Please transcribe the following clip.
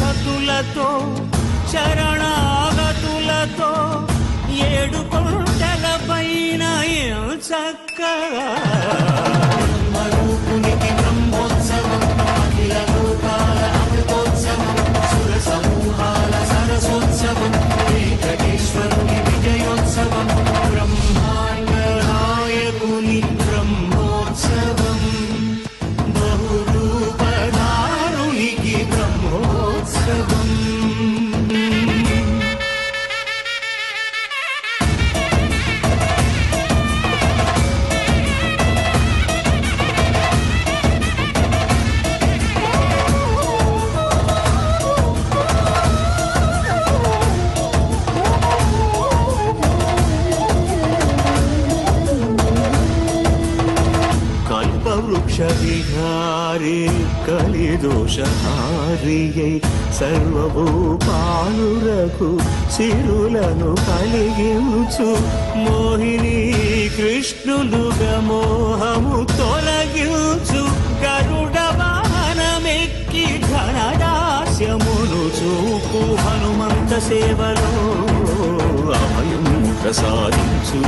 సతులతో శరణాగతులతో ఏడు కొండల పైన చక్కగా బ్రహ్మరూపునికి బ్రహ్మోత్సవం అఖిల లోకాల అమృతోత్సవం సుర సమూహాల సరసోత్సవం వెంకటేశ్వరుని విజయోత్సవం బ్రహ్మాండ నాయకుని బ్రహ్మోత్సవం బహురూపధారునికి బ్రహ్మోత్సవం. వృక్షవిహారి కలిదోషహారియై సర్వభూపాలురకు సిరులను కలిగించు మోహిని కృష్ణులుగా మోహము తొలగించు గరుడ వాహనమెక్కి ఘనదాస్యమును చూపు హనుమంత సేవలో అభయం ప్రసాదించు.